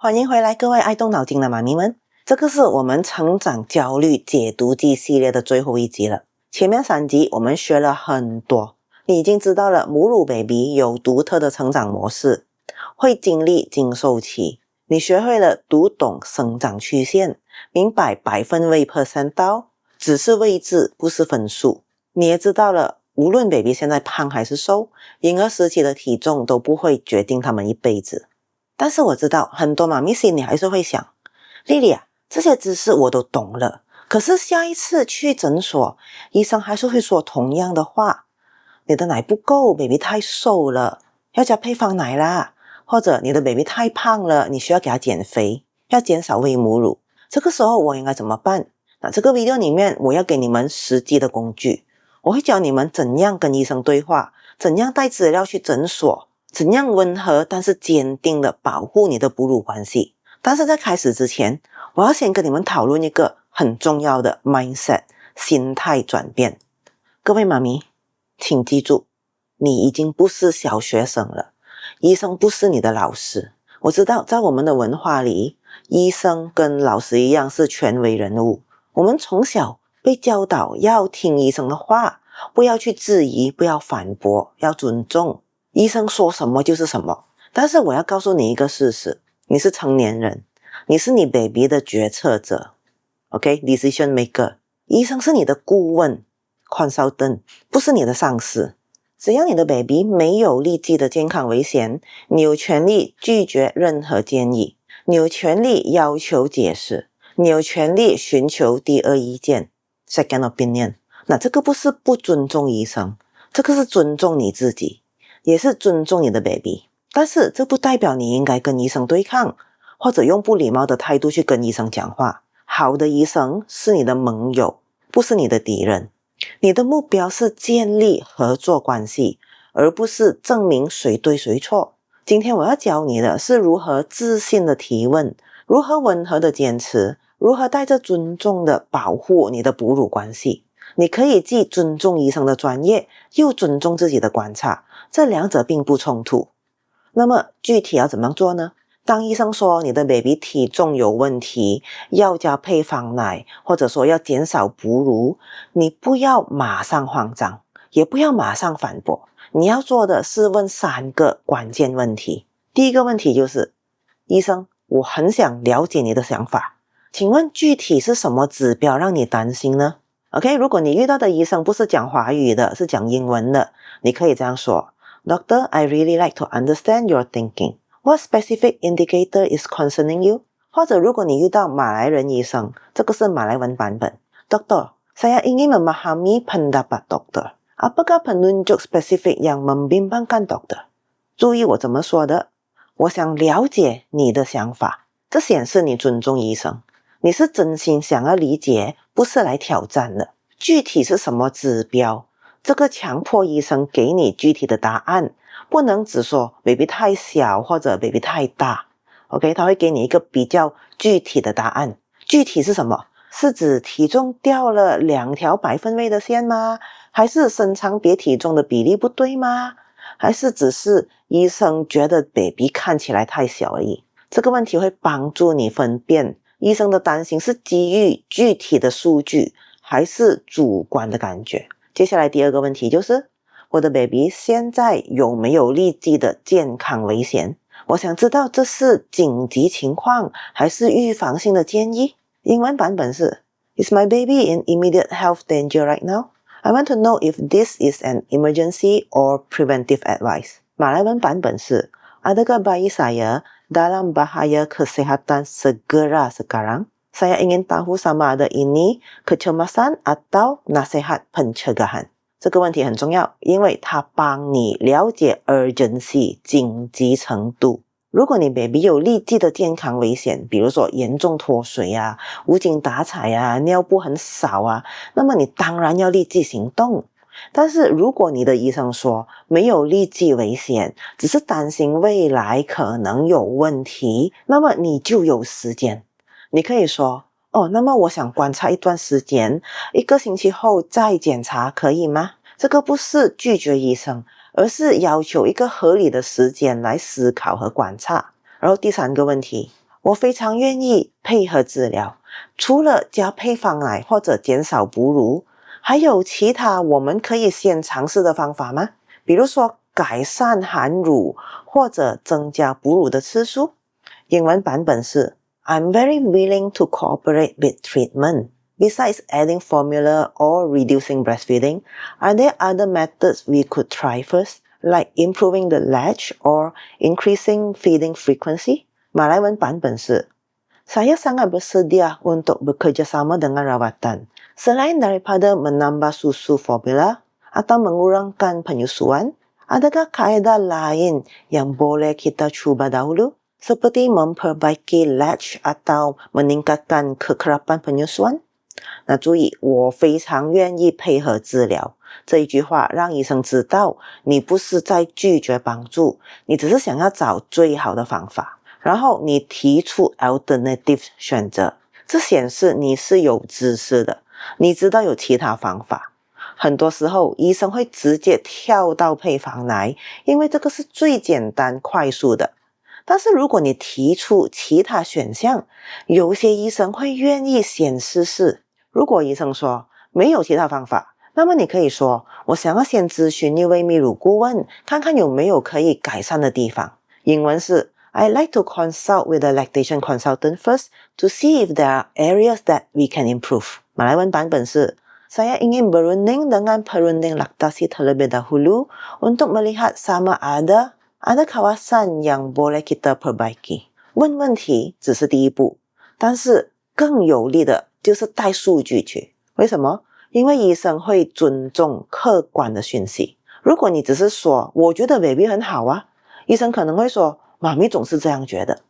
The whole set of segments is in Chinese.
欢迎回来各位爱动脑筋的妈咪们，这个是我们成长焦虑解读记系列的最后一集了。前面3集我们学了很多，你已经知道了母乳 baby 有独特的成长模式，会经历经受期，你学会了读懂生长曲线，明白百分位 percentile 只是位置不是分数，你也知道了无论 baby 现在胖还是瘦，婴儿时期的体重都不会决定他们一辈子。但是我知道很多妈咪心里还是会想，莉莉啊，这些知识我都懂了，可是下一次去诊所，医生还是会说同样的话，你的奶不够， baby 太瘦了，要加配方奶啦，或者你的 baby 太胖了，你需要给他减肥，要减少喂母乳。这个时候我应该怎么办？那这个 video 里面我要给你们实际的工具，我会教你们怎样跟医生对话，怎样带资料去诊所，怎样温和但是坚定的保护你的哺乳关系。但是在开始之前，我要先跟你们讨论一个很重要的 mindset 心态转变。各位妈咪，请记住，你已经不是小学生了，医生不是你的老师。我知道在我们的文化里，医生跟老师一样是权威人物，我们从小被教导要听医生的话，不要去质疑，不要反驳，要尊重，医生说什么就是什么。但是我要告诉你一个事实，你是成年人，你是你 baby 的决策者， OK decision maker， 医生是你的顾问 consultant， 不是你的上司。只要你的 baby 没有立即的健康危险，你有权利拒绝任何建议，你有权利要求解释，你有权利寻求第二意见 second opinion。 那这个不是不尊重医生，这个是尊重你自己，也是尊重你的 baby。 但是这不代表你应该跟医生对抗，或者用不礼貌的态度去跟医生讲话。好的医生是你的盟友，不是你的敌人。你的目标是建立合作关系，而不是证明谁对谁错。今天我要教你的是如何自信的提问，如何温和的坚持，如何带着尊重的保护你的哺乳关系。你可以既尊重医生的专业，又尊重自己的观察，这两者并不冲突。那么具体要怎么做呢？当医生说你的 baby 体重有问题，要加配方奶，或者说要减少哺乳，你不要马上慌张，也不要马上反驳。你要做的是问3个关键问题。第一个问题就是，医生，我很想了解你的想法，请问具体是什么指标让你担心呢？ OK， 如果你遇到的医生不是讲华语的，是讲英文的，你可以这样说， Doctor, I really like to understand your thinking.What specific indicator is concerning you? 或者如果你遇到马来人医生，这个是马来文版本， Doktor, saya ingin memahami pendapat doktor. Apakah penunjuk spesifik yang membimbangkan doktor? 注意我怎么说的，我想了解你的想法，这显示你尊重医生，你是真心想要理解，不是来挑战的。具体是什么指标，这个强迫医生给你具体的答案，不能只说 baby 太小或者 baby 太大。 OK， 他会给你一个比较具体的答案。具体是什么？是指体重掉了2条百分位的线吗？还是身长别体重的比例不对吗？还是只是医生觉得 baby 看起来太小而已？这个问题会帮助你分辨医生的担心是基于具体的数据，还是主观的感觉。接下来第2个问题就是，我的 baby 现在有没有立即的健康危险？我想知道这是紧急情况还是预防性的建议。英文版本是 Is my baby in immediate health danger right now? I want to know if this is an emergency or preventive advice. 马来文版本是 Adakah bayi saya dalam bahaya kesehatan segera sekarang? Saya ingin tahu sama ada ini kecemasan atau nasihat pencegahan。这个问题很重要，因为它帮你了解 urgency 紧急程度。如果你 baby 有立即的健康危险，比如说严重脱水啊、无精打采啊、尿布很少啊，那么你当然要立即行动。但是如果你的医生说没有立即危险，只是担心未来可能有问题，那么你就有时间。你可以说，那么我想观察一段时间，1个星期后再检查可以吗？这个不是拒绝医生，而是要求一个合理的时间来思考和观察。然后第3个问题，我非常愿意配合治疗，除了加配方奶或者减少哺乳，还有其他我们可以先尝试的方法吗？比如说改善含乳或者增加哺乳的次数。英文版本是 I'm very willing to cooperate with treatment. Besides adding formula or reducing breastfeeding, are there other methods we could try first, like improving the latch or increasing feeding frequency? 马来文版本是 Saya sangat bersedia untuk bekerjasama dengan rawatan. Selain daripada menambah susu formula atau mengurangkan penyusuan, adakah kaedah lain yang boleh kita cuba dahulu? Seperti memperbaiki latch atau meningkatkan kekerapan penyusuan? 那注意，我非常愿意配合治疗。这一句话让医生知道，你不是在拒绝帮助，你只是想要找最好的方法。然后你提出 alternative 选择，这显示你是有知识的，你知道有其他方法。很多时候医生会直接跳到配方奶，因为这个是最简单快速的。但是如果你提出其他选项，有些医生会愿意先试试。如果医生说没有其他方法，那么你可以说我想要先咨询一位泌乳顾问，看看有没有可以改善的地方。英文是 I'd like to consult with a lactation consultant first to see if there are areas that we can improve. 马来文版本是 Saya ingin berunding dengan perunding laktasi terlebih dahulu untuk melihat sama ada kawasan yang boleh kita perbaiki. 问问题只是第一步，但是更有力的就是带数据去。为什么？因为医生会尊重客观的讯息。如果你只是说我觉得 baby 很好啊，医生可能会说妈咪总是这样觉得。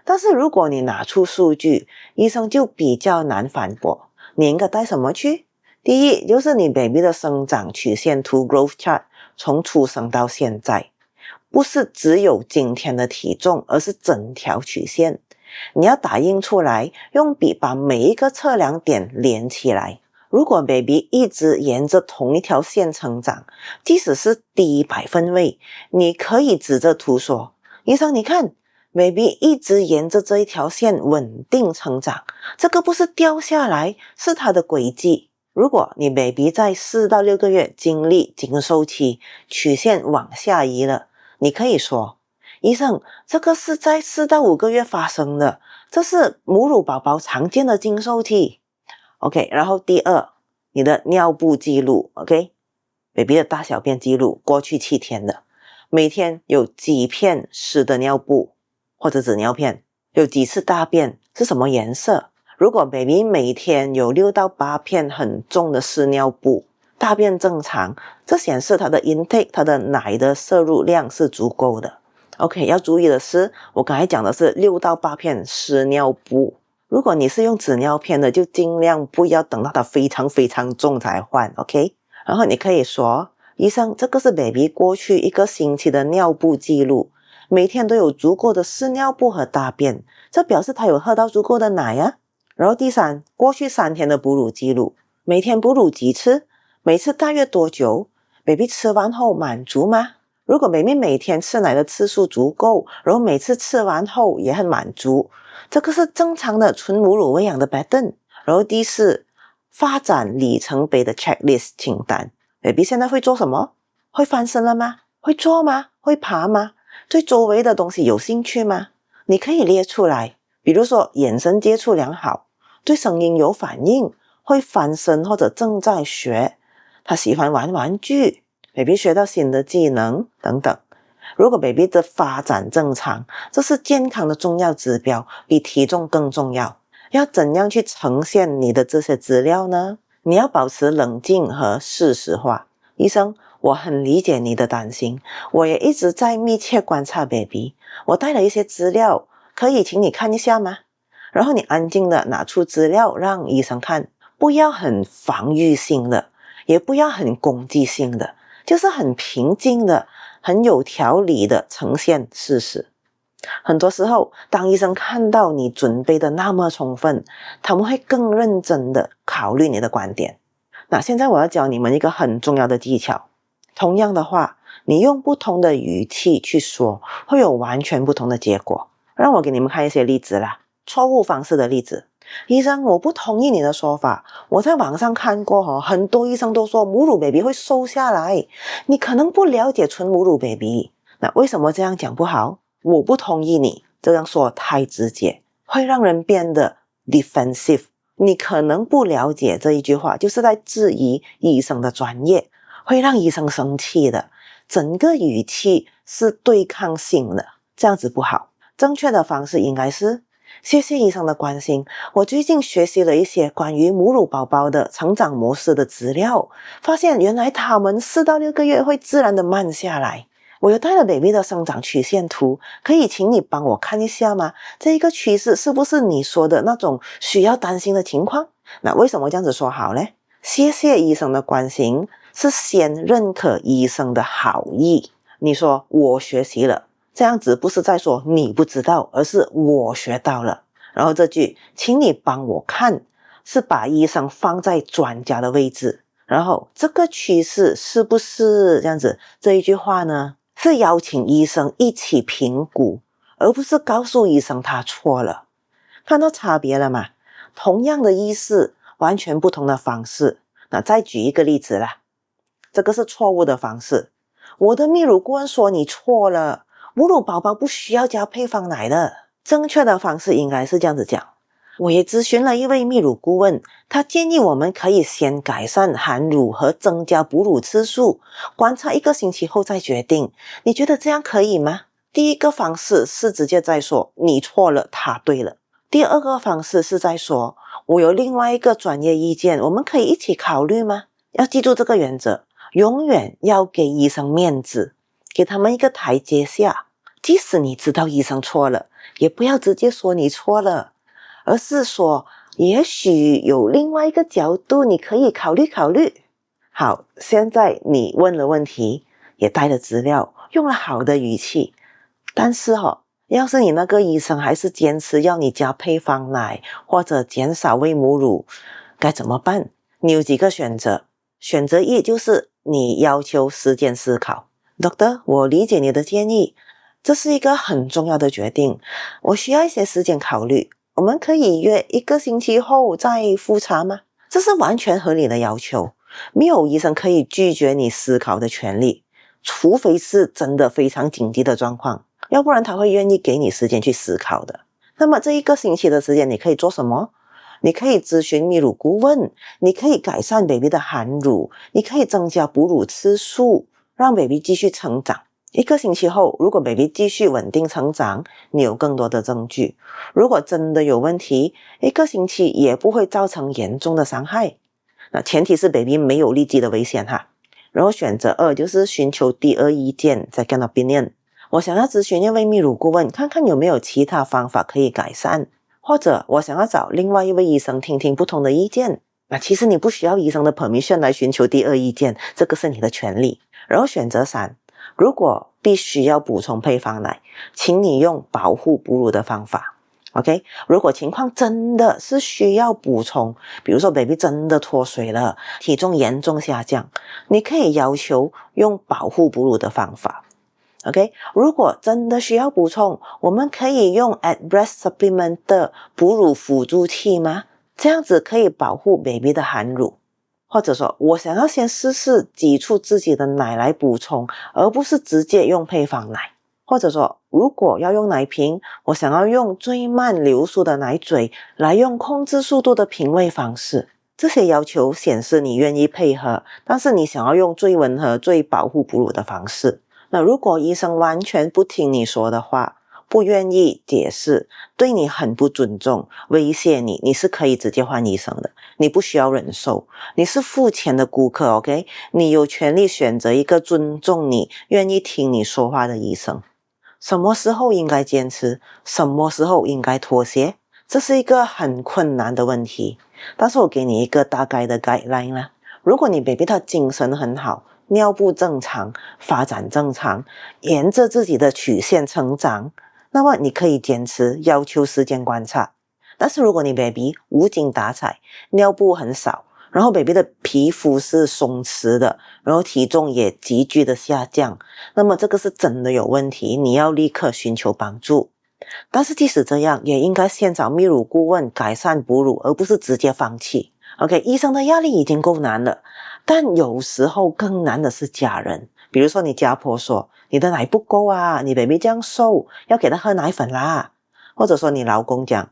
但是如果你拿出数据，医生就比较难反驳。你应该带什么去？第一就是你 baby 的生长曲线图 growth chart 从出生到现在，不是只有今天的体重，而是整条曲线。你要打印出来，用笔把每一个测量点连起来。如果 baby 一直沿着同一条线成长，即使是低百分位，你可以指着图说，医生你看 baby 一直沿着这一条线稳定成长，这个不是掉下来，是它的轨迹。如果你 baby 在4到6个月经历经受期，曲线往下移了，你可以说，医生，这个是在4到5个月发生的，这是母乳宝宝常见的经受期。OK， 然后第二，你的尿布记录 ，OK， baby 的大小便记录，过去7天的，每天有几片湿的尿布或者纸尿片，有几次大便，是什么颜色？如果 baby 每天有6到8片很重的湿尿布，大便正常，这显示它的 intake， 它的奶的摄入量是足够的。OK， 要注意的是，我刚才讲的是6到8片湿尿布。如果你是用纸尿片的，就尽量不要等到它非常非常重才换 ，OK？ 然后你可以说，医生，这个是 baby 过去1个星期的尿布记录，每天都有足够的湿尿布和大便，这表示他有喝到足够的奶啊。然后第三，过去3天的哺乳记录，每天哺乳几次，每次大约多久 ，baby 吃完后满足吗？如果 baby 每天吃奶的次数足够，然后每次吃完后也很满足，这个是正常的纯母乳喂养的 pattern。 然后第四，发展里程碑的 checklist 清单。 baby 现在会做什么？会翻身了吗？会坐吗？会爬吗？对周围的东西有兴趣吗？你可以列出来，比如说眼神接触良好，对声音有反应，会翻身或者正在学，他喜欢玩玩具，baby 学到新的技能等等。如果 baby 的发展正常，这是健康的重要指标，比体重更重要。要怎样去呈现你的这些资料呢？你要保持冷静和事实化。医生，我很理解你的担心，我也一直在密切观察 baby， 我带了一些资料，可以请你看一下吗？然后你安静的拿出资料让医生看，不要很防御性的，也不要很攻击性的，就是很平静的，很有条理的呈现事实。很多时候，当医生看到你准备的那么充分，他们会更认真的考虑你的观点。那现在我要教你们一个很重要的技巧，同样的话，你用不同的语气去说，会有完全不同的结果。让我给你们看一些例子啦，错误方式的例子。医生，我不同意你的说法，我在网上看过很多医生都说母乳 baby 会瘦下来，你可能不了解纯母乳 baby。 那为什么这样讲不好？我不同意你这样说太直接，会让人变得 defensive。 你可能不了解这一句话就是在质疑医生的专业，会让医生生气的，整个语气是对抗性的，这样子不好。正确的方式应该是，谢谢医生的关心，我最近学习了一些关于母乳宝宝的成长模式的资料，发现原来他们4到6个月会自然的慢下来。我有带了 baby 的生长曲线图，可以请你帮我看一下吗？这一个趋势是不是你说的那种需要担心的情况？那为什么这样子说好呢？谢谢医生的关心是先认可医生的好意，你说我学习了，这样子不是在说你不知道，而是我学到了。然后这句请你帮我看是把医生放在专家的位置，然后这个趋势是不是这样子，这一句话呢是邀请医生一起评估，而不是告诉医生他错了。看到差别了吗？同样的意思，完全不同的方式。那再举一个例子啦，这个是错误的方式。我的泌乳顾问说你错了，母乳宝宝不需要加配方奶的。正确的方式应该是这样子讲，我也咨询了一位泌乳顾问，他建议我们可以先改善含乳和增加哺乳次数，观察1个星期后再决定。你觉得这样可以吗？第一个方式是直接在说你错了，他对了。第二个方式是在说我有另外一个专业意见，我们可以一起考虑吗？要记住这个原则，永远要给医生面子，给他们一个台阶下。即使你知道医生错了，也不要直接说你错了，而是说也许有另外一个角度你可以考虑考虑。好，现在你问了问题，也带了资料，用了好的语气，但是要是你那个医生还是坚持要你加配方奶或者减少喂母乳，该怎么办？你有几个选择。选择1就是你要求时间思考。 Doctor， 我理解你的建议，这是一个很重要的决定，我需要一些时间考虑，我们可以约1个星期后再复查吗？这是完全合理的要求，没有医生可以拒绝你思考的权利，除非是真的非常紧急的状况，要不然他会愿意给你时间去思考的。那么这1个星期的时间你可以做什么？你可以咨询泌乳顾问，你可以改善 baby 的含乳，你可以增加哺乳次数，让 baby 继续成长。1个星期后，如果 baby 继续稳定成长，你有更多的证据。如果真的有问题，1个星期也不会造成严重的伤害。那前提是 baby 没有立即的危险哈。然后选择2就是寻求第二意见 second opinion。我想要咨询一位泌乳顾问，看看有没有其他方法可以改善，或者我想要找另外一位医生听听不同的意见。那其实你不需要医生的 permission 来寻求第二意见，这个是你的权利。然后选择3，如果必须要补充配方奶，请你用保护哺乳的方法。OK， 如果情况真的是需要补充，比如说 baby 真的脱水了，体重严重下降，你可以要求用保护哺乳的方法。OK， 如果真的需要补充，我们可以用 at breast supplement 的哺乳辅助器吗？这样子可以保护 baby 的含乳。或者说我想要先试试挤出自己的奶来补充，而不是直接用配方奶。或者说如果要用奶瓶，我想要用最慢流速的奶嘴来用控制速度的瓶喂方式。这些要求显示你愿意配合，但是你想要用最温和最保护哺乳的方式。那如果医生完全不听你说的话，不愿意解释，对你很不尊重，威胁你，你是可以直接换医生的，你不需要忍受，你是付钱的顾客 OK， 你有权利选择一个尊重你，愿意听你说话的医生。什么时候应该坚持，什么时候应该妥协，这是一个很困难的问题，但是我给你一个大概的 guideline 啦。如果你 baby 他精神很好，尿布正常，发展正常，沿着自己的曲线成长，那么你可以坚持要求时间观察。但是如果你 baby 无精打采，尿布很少，然后 baby 的皮肤是松弛的，然后体重也急剧的下降，那么这个是真的有问题，你要立刻寻求帮助。但是即使这样，也应该先找泌乳顾问改善哺乳，而不是直接放弃。OK， 医生的压力已经够难了，但有时候更难的是家人。比如说你家婆说你的奶不够啊，你 baby 这样瘦，要给他喝奶粉啦。或者说你老公讲，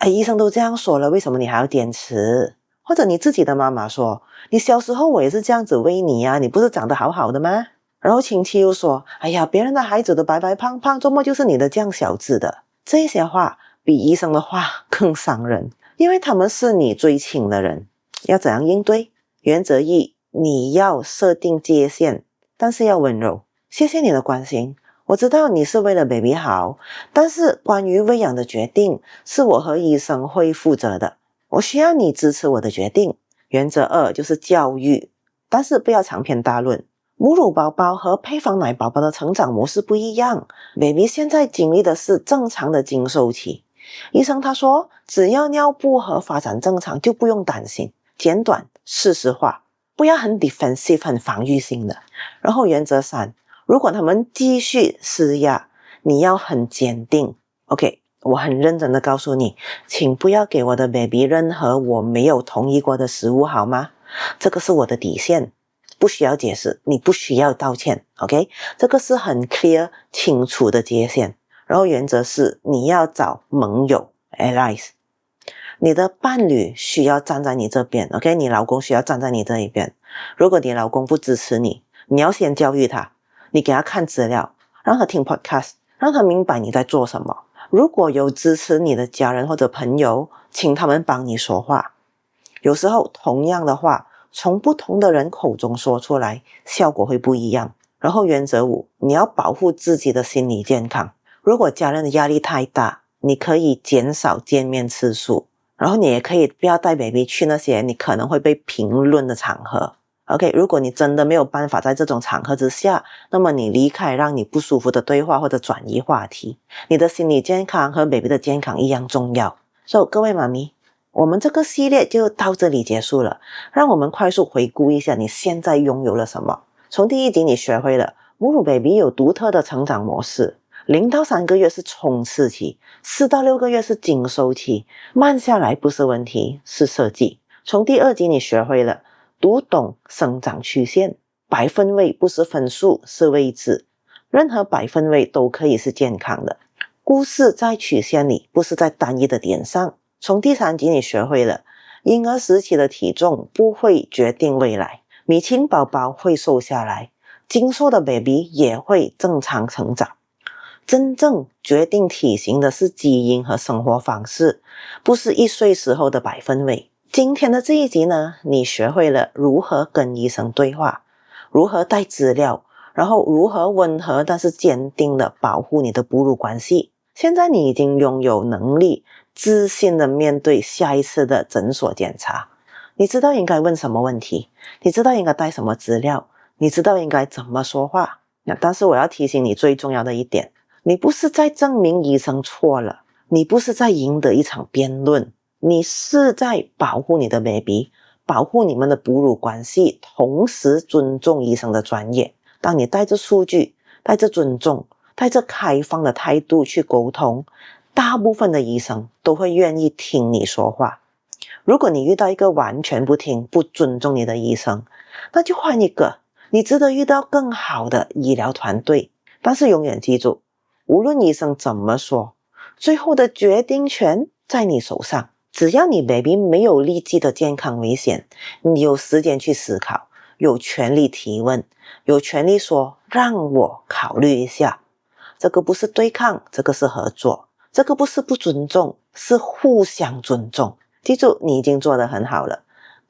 医生都这样说了，为什么你还要坚持？或者你自己的妈妈说，你小时候我也是这样子喂你啊，你不是长得好好的吗？然后亲戚又说，哎呀，别人的孩子都白白胖胖，怎么就是你的这样小子的？这些话比医生的话更伤人，因为他们是你最亲的人。要怎样应对？原则一，你要设定界限，但是要温柔。谢谢你的关心，我知道你是为了 baby 好，但是关于喂养的决定是我和医生会负责的，我需要你支持我的决定。原则二就是教育，但是不要长篇大论。母乳宝宝和配方奶宝宝的成长模式不一样， baby 现在经历的是正常的经受期。医生他说，只要尿布和发展正常就不用担心，简短事实化，不要很 defensive 很防御性的。然后原则三，如果他们继续施压，你要很坚定。 OK， 我很认真的告诉你，请不要给我的 baby 任何我没有同意过的食物好吗？这个是我的底线，不需要解释，你不需要道歉。 OK， 这个是很 clear 清楚的界限。然后原则是你要找盟友 allies， 你的伴侣需要站在你这边。 OK， 你老公需要站在你这一边。如果你老公不支持你，你要先教育他，你给他看资料，让他听 podcast， 让他明白你在做什么。如果有支持你的家人或者朋友，请他们帮你说话。有时候同样的话从不同的人口中说出来，效果会不一样。然后原则五，你要保护自己的心理健康。如果家人的压力太大，你可以减少见面次数，然后你也可以不要带 baby 去那些你可能会被评论的场合。 OK， 如果你真的没有办法在这种场合之下，那么你离开让你不舒服的对话或者转移话题。你的心理健康和 baby 的健康一样重要。所以各位妈咪，我们这个系列就到这里结束了。让我们快速回顾一下你现在拥有了什么。从第一集你学会了母乳 baby 有独特的成长模式，0到3个月是冲刺期，4到6个月是经收期，慢下来不是问题，是设计。从第二集你学会了读懂生长曲线，百分位不是分数，是位置，任何百分位都可以是健康的。故事在曲线里，不是在单一的点上。从第3集你学会了婴儿时期的体重不会决定未来，米其林宝宝会瘦下来，精瘦的 baby 也会正常成长。真正决定体型的是基因和生活方式，不是1岁时候的百分位。今天的这一集呢，你学会了如何跟医生对话，如何带资料，然后如何温和但是坚定的保护你的哺乳关系。现在你已经拥有能力，自信的面对下一次的诊所检查。你知道应该问什么问题，你知道应该带什么资料，你知道应该怎么说话。但是我要提醒你最重要的一点，你不是在证明医生错了，你不是在赢得一场辩论，你是在保护你的 baby， 保护你们的哺乳关系，同时尊重医生的专业。当你带着数据，带着尊重，带着开放的态度去沟通，大部分的医生都会愿意听你说话。如果你遇到一个完全不听、不尊重你的医生，那就换一个，你值得遇到更好的医疗团队。但是永远记住，无论医生怎么说，最后的决定权在你手上。只要你 baby 没有立即的健康危险，你有时间去思考，有权利提问，有权利说让我考虑一下。这个不是对抗，这个是合作，这个不是不尊重，是互相尊重。记住，你已经做得很好了。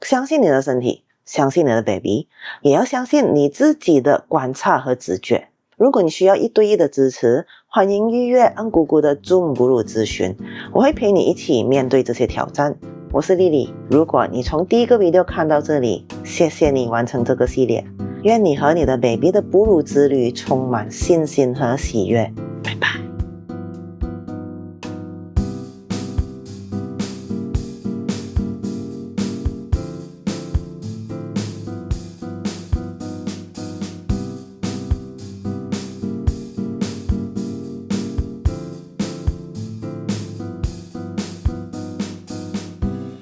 相信你的身体，相信你的 baby， 也要相信你自己的观察和直觉。如果你需要1对1的支持，欢迎预约安姑姑的 Zoom 哺乳咨询，我会陪你一起面对这些挑战。我是丽丽，如果你从第一个 video 看到这里，谢谢你完成这个系列。愿你和你的 baby 的哺乳之旅充满信心和喜悦。拜拜。